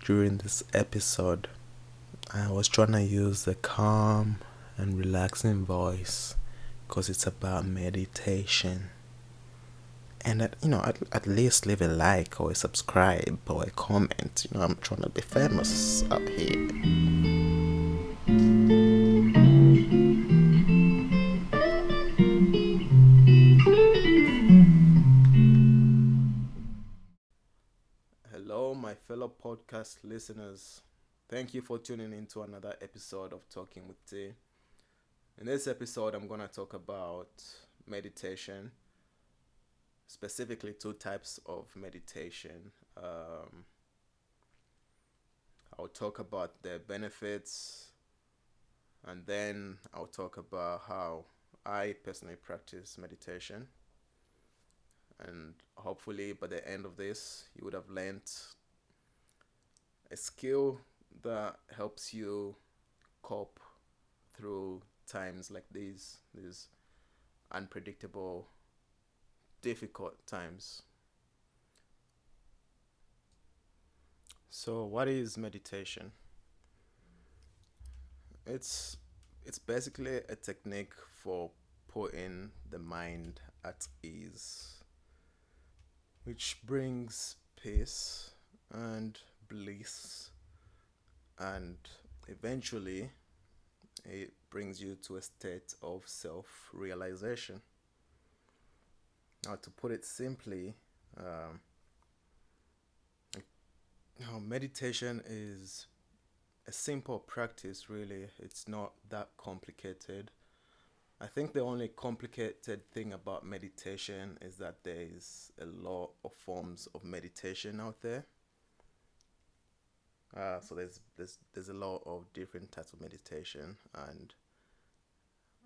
during this episode, I was trying to use a calm and relaxing voice because it's about meditation. And at least leave a like or a subscribe or a comment. I'm trying to be famous up here. Hello, my fellow podcast listeners. Thank you for tuning in to another episode of Talking with T. In this episode, I'm going to talk about meditation, specifically two types of meditation. I'll talk about their benefits, and then I'll talk about how I personally practice meditation. And hopefully by the end of this, you would have learned a skill that helps you cope through times like these unpredictable, difficult times. So what is meditation? It's basically a technique for putting the mind at ease, which brings peace and bliss, and eventually it brings you to a state of self-realization. Now, to put it simply, meditation is a simple practice, really. It's not that complicated. I think the only complicated thing about meditation is that there is a lot of forms of meditation out there. So there's a lot of different types of meditation, and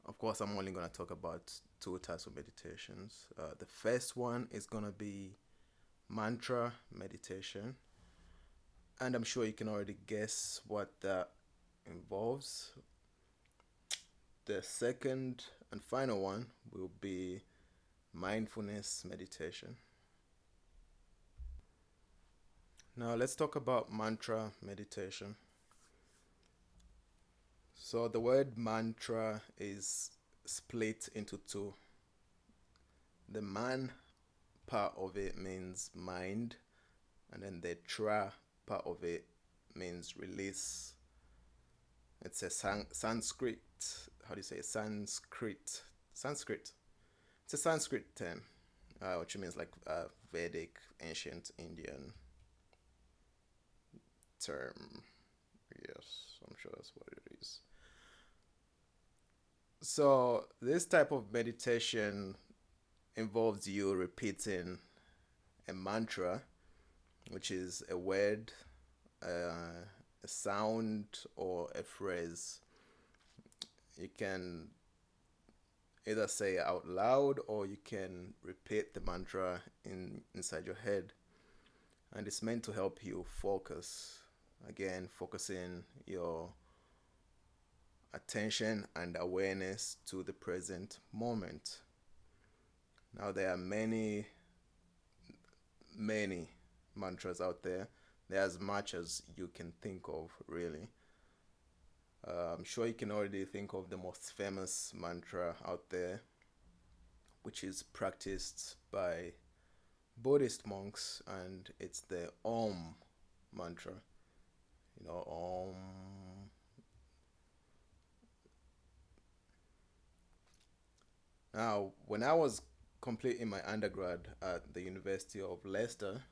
of course I'm only going to talk about two types of meditations. The first one is going to be mantra meditation, and I'm sure you can already guess what that involves. The second and final one will be mindfulness meditation. Now let's talk about mantra meditation. So the word mantra is split into two. The man part of it means mind, and then the tra part of it means release. It's a Sanskrit. How do you say it? Sanskrit. It's a Sanskrit term, which means like Vedic, ancient Indian term. Yes, I'm sure that's what it is. So this type of meditation involves you repeating a mantra, which is a word, a sound, or a phrase. You can either say it out loud or you can repeat the mantra inside your head. And it's meant to help you focus. Again, focusing your attention and awareness to the present moment. Now, there are many mantras out there. There are as much as you can think of, really. I'm sure you can already think of the most famous mantra out there, which is practiced by Buddhist monks, and it's the Om mantra. Om. Now, when I was completing my undergrad at the University of Leicester,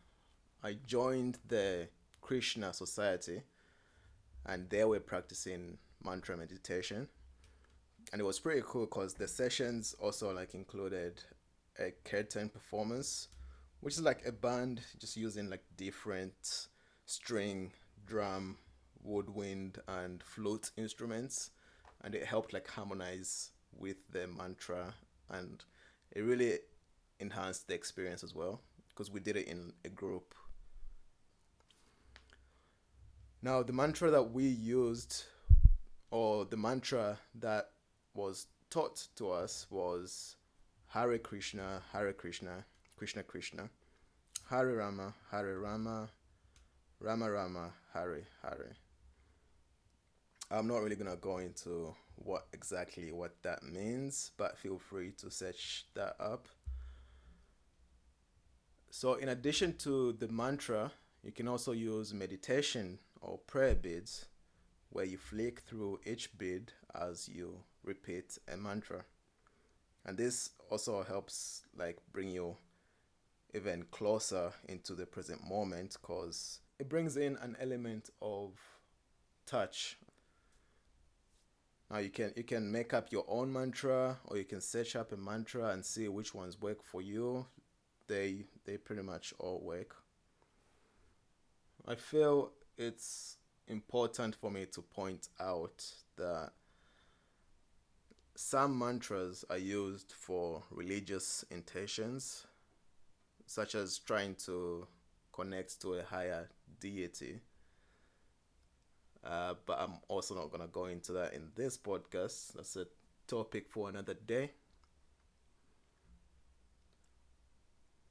I joined the Krishna Society, and they were practicing mantra meditation. And it was pretty cool because the sessions also included a kirtan performance, which is like a band just using different string, drum, woodwind, and flute instruments, and it helped harmonize with the mantra, and it really enhanced the experience as well because we did it in a group. Now, the mantra that we used, or the mantra that was taught to us, was Hare Krishna, Krishna Krishna, Hare Rama, Rama Rama, Hari Hari. I'm not really gonna go into what that means, but feel free to search that up. So, in addition to the mantra, you can also use meditation or prayer beads where you flick through each bead as you repeat a mantra. And this also helps like bring you even closer into the present moment because it brings in an element of touch. Now you can make up your own mantra or you can search up a mantra and see which ones work for you. They pretty much all work. I feel it's important for me to point out that some mantras are used for religious intentions, such as trying to connect to a higher deity. But I'm also not going to go into that in this podcast. That's a topic for another day.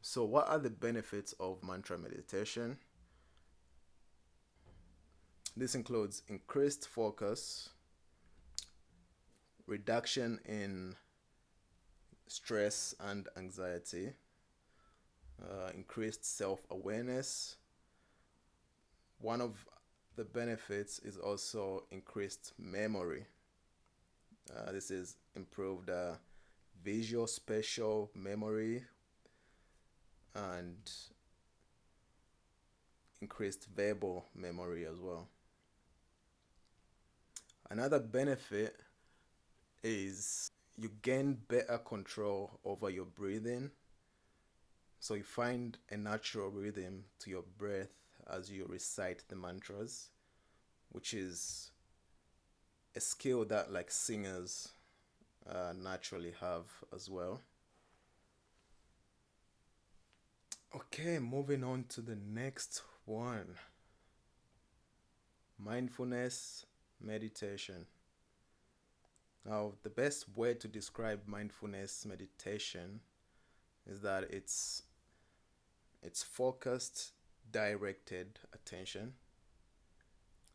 So, what are the benefits of mantra meditation? This includes increased focus, reduction in stress and anxiety, increased self awareness. One of the benefits is also increased memory. This is improved visual spatial memory and increased verbal memory as well. Another benefit is you gain better control over your breathing. So you find a natural rhythm to your breath as you recite the mantras, which is a skill that like singers naturally have as well. Okay, moving on to the next one. Mindfulness meditation. Now, the best way to describe mindfulness meditation is that it's focused, directed attention.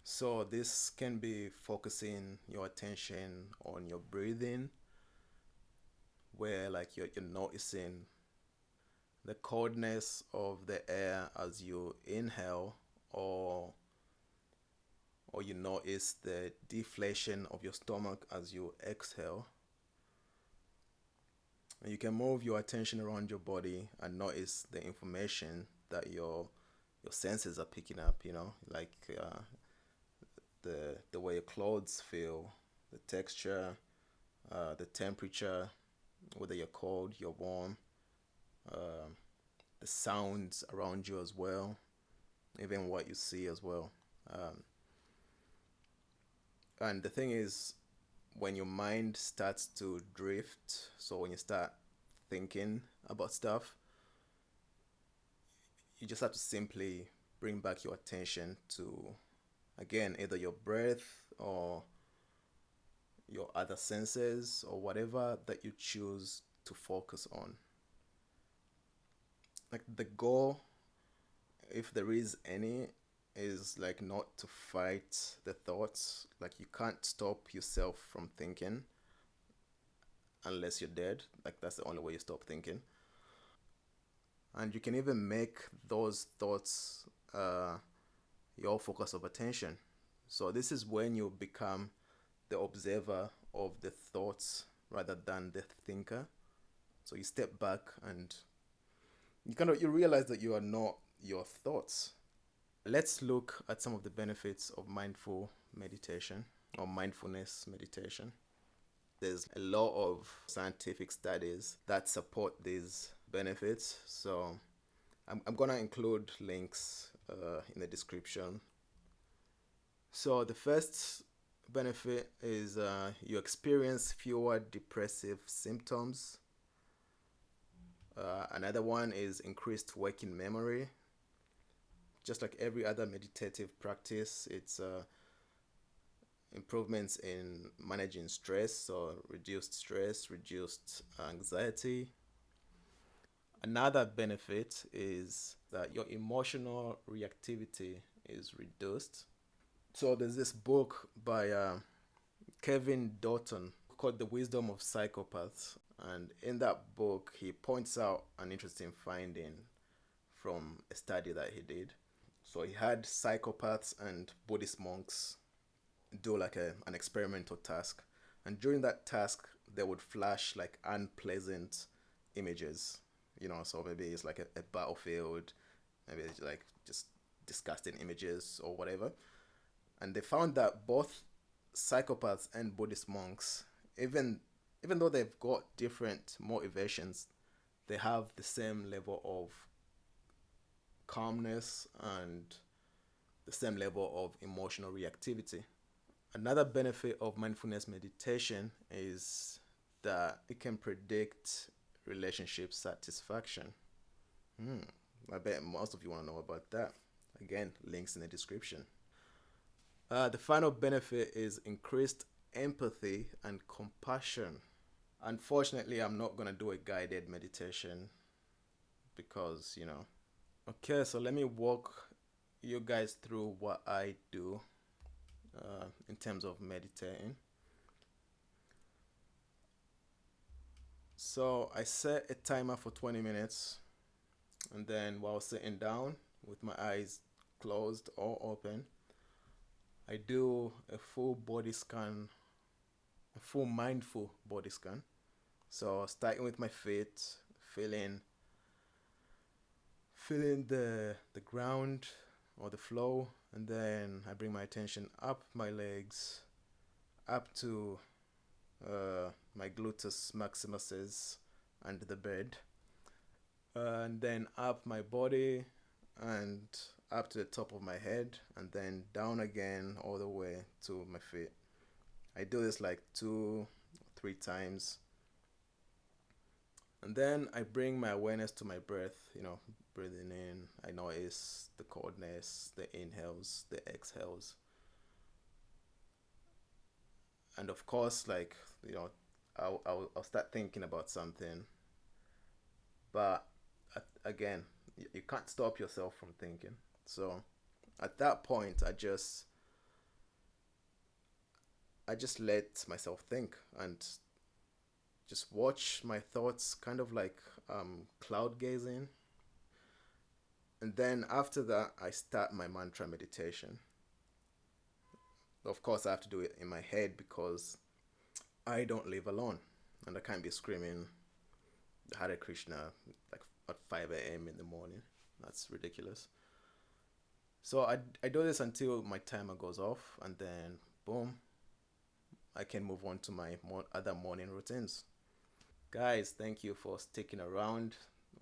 So this can be focusing your attention on your breathing, where like you're noticing the coldness of the air as you inhale, or you notice the deflation of your stomach as you exhale. And you can move your attention around your body and notice the information that your senses are picking up, like the way your clothes feel, the texture, the temperature, whether you're cold, you're warm, uh, the sounds around you as well, even what you see as well. And the thing is, when your mind starts to drift, so when you start thinking about stuff, you just have to simply bring back your attention to, again, either your breath or your other senses or whatever that you choose to focus on. Like the goal, if there is any, is like not to fight the thoughts. Like you can't stop yourself from thinking unless you're dead. Like that's the only way you stop thinking. And you can even make those thoughts your focus of attention. So this is when you become the observer of the thoughts rather than the thinker. So you step back and you realize that you are not your thoughts. Let's look at some of the benefits of mindful meditation or mindfulness meditation. There's a lot of scientific studies that support these benefits. So I'm going to include links in the description. So the first benefit is you experience fewer depressive symptoms. Another one is increased working memory. Just like every other meditative practice, it's improvements in managing stress, so reduced stress, reduced anxiety. Another benefit is that your emotional reactivity is reduced. So there's this book by Kevin Dutton called The Wisdom of Psychopaths. And in that book, he points out an interesting finding from a study that he did. So he had psychopaths and Buddhist monks do like an experimental task. And during that task, they would flash like unpleasant images. So maybe it's like a battlefield, maybe it's like just disgusting images or whatever. And they found that both psychopaths and Buddhist monks, even though they've got different motivations, they have the same level of calmness and the same level of emotional reactivity. Another benefit of mindfulness meditation is that it can predict relationship satisfaction. I bet most of you want to know about that. Again, links in the description. The final benefit is increased empathy and compassion. Unfortunately, I'm not going to do a guided meditation because. Okay, so let me walk you guys through what I do in terms of meditating. So I set a timer for 20 minutes, and then while sitting down with my eyes closed or open, I do a full body scan, a full mindful body scan. So starting with my feet, feeling the ground or the flow, and then I bring my attention up my legs, up to my gluteus maximuses under the bed, and then up my body and up to the top of my head, and then down again all the way to my feet. I do this like 2-3 times, and then I bring my awareness to my breath. Breathing in, I notice the coldness, the inhales, the exhales, and of course, like I'll start thinking about something, but again, you can't stop yourself from thinking. So at that point, I just let myself think and just watch my thoughts, kind of like cloud gazing. And then after that, I start my mantra meditation. Of course, I have to do it in my head because I don't live alone, and I can't be screaming Hare Krishna like at 5 a.m. in the morning. That's ridiculous. So I do this until my timer goes off, and then boom, I can move on to my other morning routines. Guys, thank you for sticking around.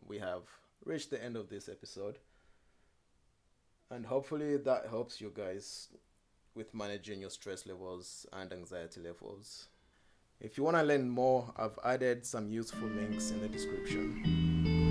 We have reached the end of this episode, and hopefully that helps you guys with managing your stress levels and anxiety levels. If you want to learn more, I've added some useful links in the description.